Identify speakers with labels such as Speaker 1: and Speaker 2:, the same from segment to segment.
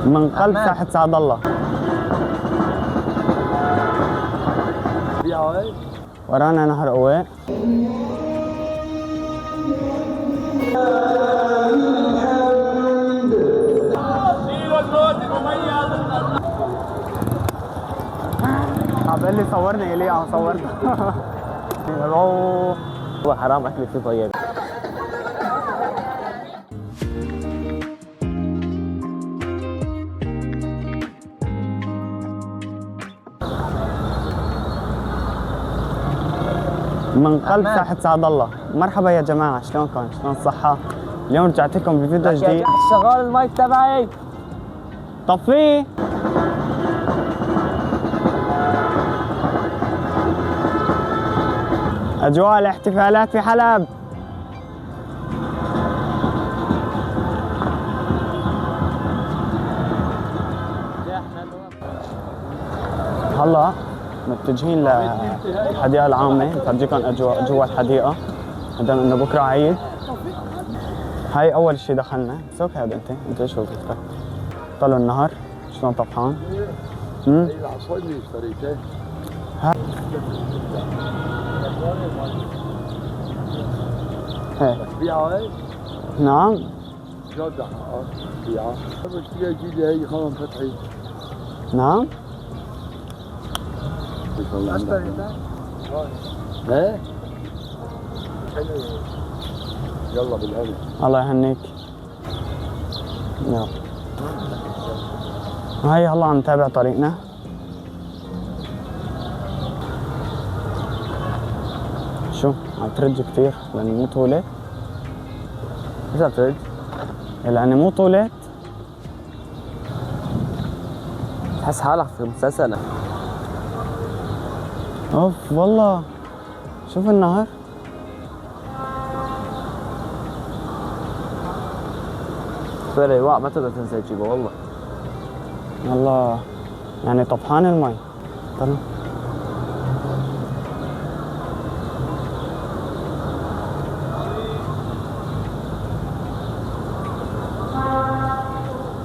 Speaker 1: من قلب ساحة سعد الله. ورانا نهر قواء. عم لي صورني ليه عم صورني.
Speaker 2: هو حرام اكل فيه طيب.
Speaker 1: من قلب ساحة سعد الله. مرحبا يا جماعة، شلونكم؟ شلون الصحة؟ اليوم رجعت لكم بفيديو جديد.
Speaker 2: شغال المايك تبعي.
Speaker 1: طفيه. أجواء الاحتفالات في حلب. هلا متجهين للحديقة العامة، نفرجيكم أجواء جوا الحديقة، مادام إنه بكرة عيد. هاي أول شي دخلنا، سوك هذا أنت إيش وظيفتك؟ طلعوا النهر، شلون طفحان؟
Speaker 3: العصاية اللي اشتريتها. بيعها هاي؟
Speaker 1: نعم.
Speaker 3: جودة بيعها. بشتريها جديدة هي خلهم فتحي.
Speaker 1: نعم.
Speaker 3: اشتريتها؟ ايه؟ يلا بالهنا.
Speaker 1: الله يهنيك. يلا. هاي هلا عم نتابع طريقنا. شو عم ترج كثير لأنه مو طولت.
Speaker 2: ايش عم ترد؟
Speaker 1: لأنه مو طولت.
Speaker 2: تحس حالك في مسلسل.
Speaker 1: اوف والله، شوف النهر.
Speaker 2: فري واع ما تقدر تنسى تجيبه والله.
Speaker 1: والله يعني طفحان المي. طلع.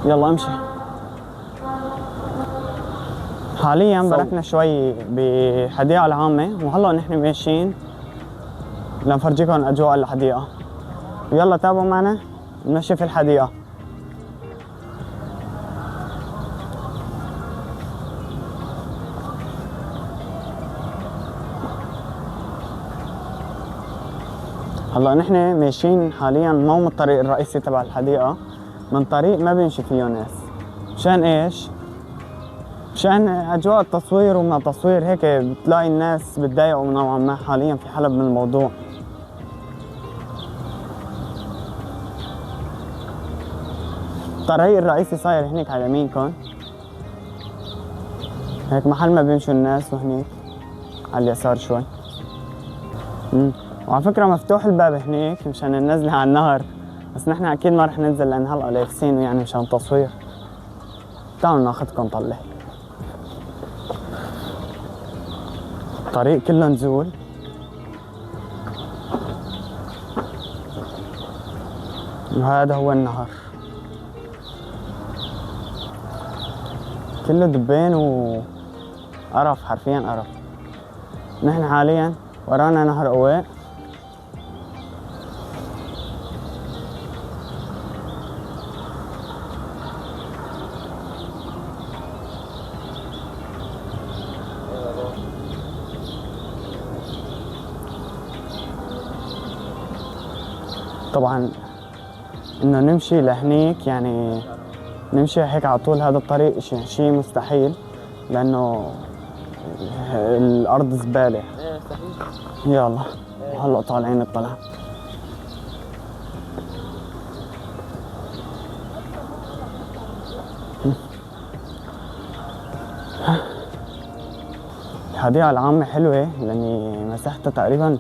Speaker 1: يلا امشي. حاليا بركنا شوي بحديقة العامة، وهلا نحن ماشيين لنفرجيكم اجواء الحديقة. يلا تابعوا معنا نمشي في الحديقة. هلا نحن ماشيين حاليا مو من الطريق الرئيسي تبع الحديقة، من طريق ما بيمشي فيه ناس. مشان ايش؟ مشان اجواء التصوير وما تصوير هيك بتلاقي الناس بتضايقوا نوعا ما حاليا في حلب من الموضوع. الطريق الرئيسي صاير هنيك على يمينكم، هيك محل ما بيمشوا الناس، وهنيك على اليسار شوي. وعلى فكرة مفتوح الباب هنيك مشان ننزله على النهر، بس نحن اكيد ما رح ننزل لان هلا لابسينه يعني مشان تصوير. تعالوا ناخذكم طلع. الطريق كله نزول. وهذا هو النهر، كله دبين وقرف، حرفيا قرف. نحن حاليا ورانا نهر قواء. طبعا انه نمشي لهنيك يعني نمشي هيك على طول هذا الطريق شيء مستحيل، لانه الارض زباله. يلا هلا طالعين الطلعه. الحديقة العامة حلوة لأني مساحتها تقريبا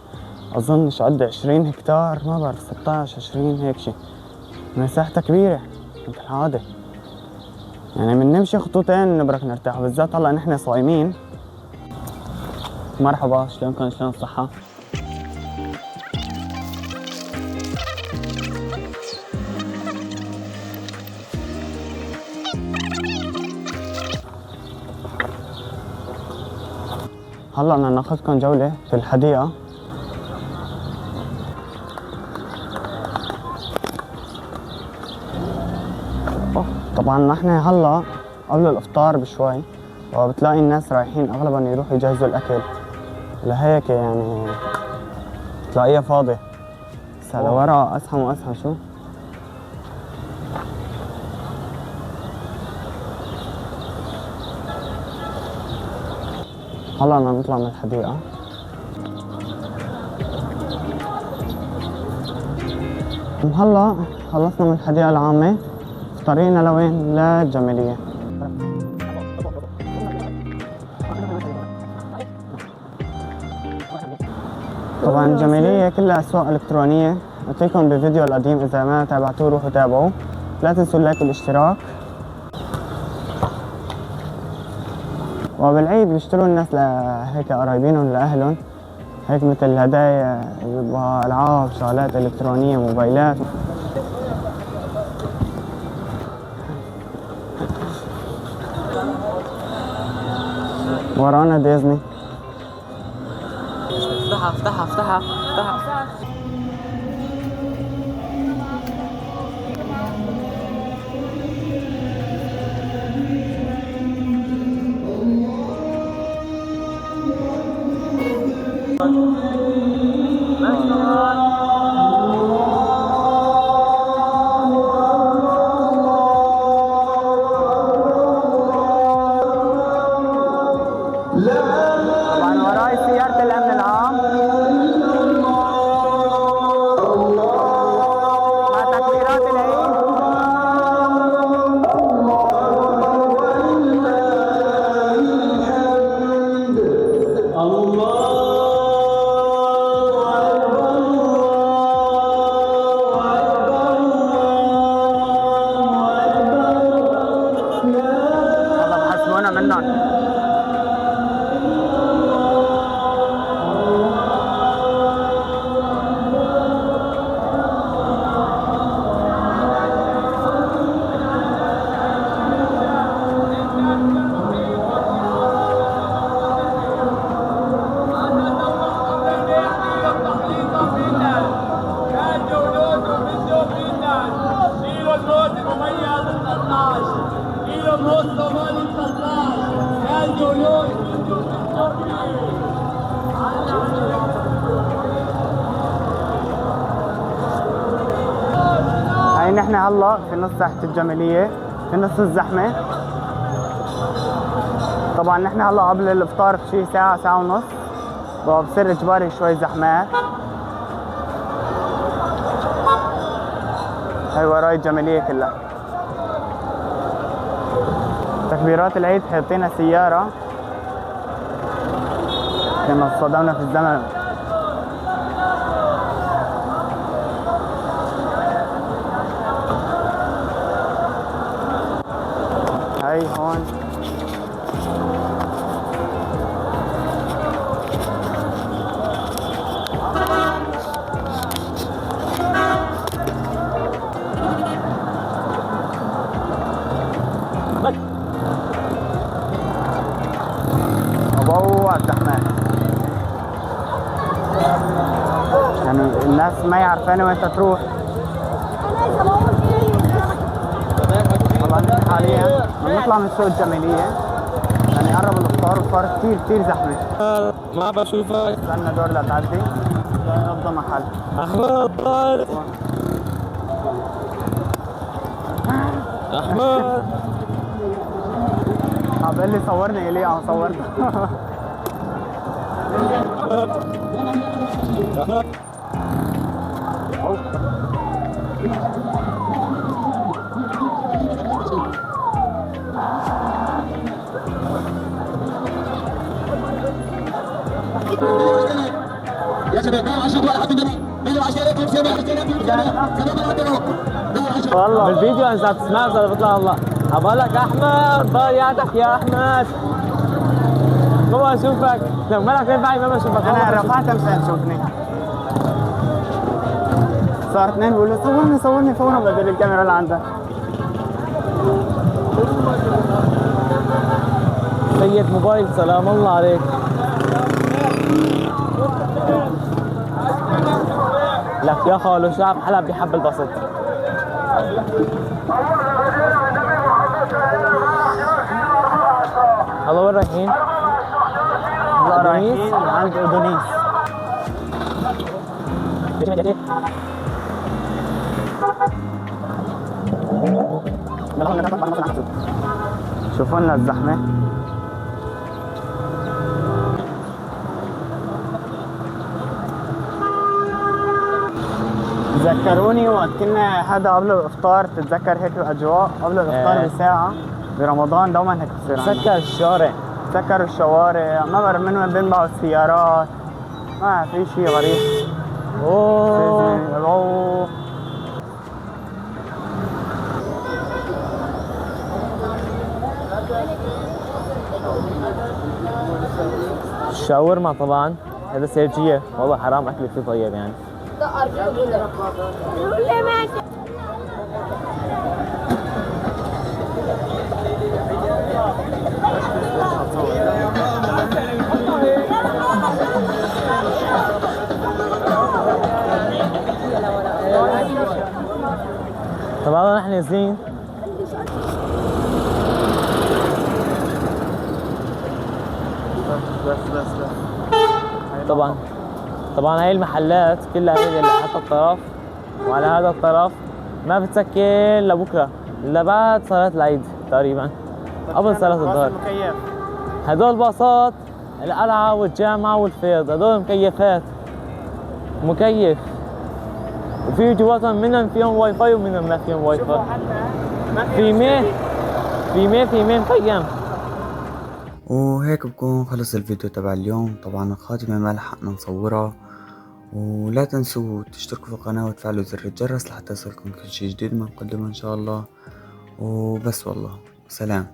Speaker 1: أظن مش قد 20 هكتار، ما بعرف 16 20 هيك شي. مساحتها كبيرة مثل العادة، يعني من نمشي خطوتين نبرك نرتاح، بالذات هلا نحن صايمين. مرحبا، شلونكم؟ شلون الصحة؟ هلا بدنا ناخذكم جولة في الحديقة. طبعا نحن هلا قبل الافطار بشوي، وبتلاقي الناس رايحين اغلبا يروحوا يجهزوا الاكل، لهيك يعني تلاقيها فاضي. بس لورا ازحم وازحم. شو هلا بدنا نطلع من الحديقة. هلا خلصنا من الحديقة العامة، في طريقنا لوين؟ للجمالية. طبعا الجمالية كلها أسواق إلكترونية، قلت لكم بفيديو القديم، إذا ما تابعتوه روحوا تابعوه. لا تنسوا اللايك والاشتراك. وبالعيد بيشتروا الناس لهيك قرايبينهم لأهلهم، هيك مثل هدايا، ألعاب، شغلات إلكترونية، موبايلات. ورانا ديزني.
Speaker 2: افتحها افتحها افتحها افتحها.
Speaker 1: طبعا وراي سيارة الأمن العام مع تكبيرات العيد. والله بحسبونا منهم. هاي نحن هلا في نص ساحة الجمالية، في نص الزحمة. طبعا نحن هلا قبل الافطار بشي ساعة ساعة ونص، بصير اجباري شوي زحمات. هاي وراي الجمالية كلها. تكبيرات العيد حاطينا سيارة، كنا صدمنا في الزمن. هاي هون أبوه الزحمات، يعني الناس ما يعرفاني وين تروح. والله نحن حاليا بنطلع من سوق الجمالية، يعني قرب الافطار وصار كثير زحمة.
Speaker 2: ما بشوفك.
Speaker 1: استنى دور لتعدي لنفضى محل.
Speaker 2: احمد احمد
Speaker 1: عم لي صورني إلي، عم صورت.
Speaker 2: والله بالفيديو اذا بتسمع اذا بيطلع الله عبالك احمد ضيعتك يا احمد. ما بشوفك لو مالك فين بعد ما بشوفك.
Speaker 1: انا رفعت مشان تشوفني. صار اثنين بيقولوا صورني فورا بدل الكاميرا اللي عندك.
Speaker 2: موبايل. سلام الله عليك. لك يا خالو شعب حلب بيحب البسط. هلا وين رايحين؟
Speaker 1: هلا رايحين عند اودونيس. شوفوا لنا الزحمة. ذكروني وقت كنا هذا قبل الافطار، تتذكر هيك الاجواء قبل الافطار بساعة برمضان دوما هيك بتصير.
Speaker 2: سكر الشارع،
Speaker 1: سكروا الشوارع، ما بعرف من وين بينبعوا السيارات، ما في شيء غريب. اوه
Speaker 2: الشاورما طبعا هذا سيرجية، والله حرام اكل فيه طيب يعني. طبعا نحن نازلين طبعا هاي المحلات كلها هي اللي على الطرف وعلى هذا الطرف ما بتسكر لبكره، لبعد صلاة العيد تقريبا، قبل صلاة الظهر. هدول باصات القلعة والجامعة والفيض، هدول مكيفات، مكيف، وفي جواتهم منهم فيهم واي فاي ومنهم ما فيهم واي فاي. في مين مخيم.
Speaker 4: وهيك بكون خلص الفيديو تبع اليوم. طبعا الخاتمة ما لحقنا نصورها، ولا تنسوا تشتركوا في القناة وتفعلوا زر الجرس لحتى يصلكم كل شي جديد ما نقدمه ان شاء الله. وبس والله سلام.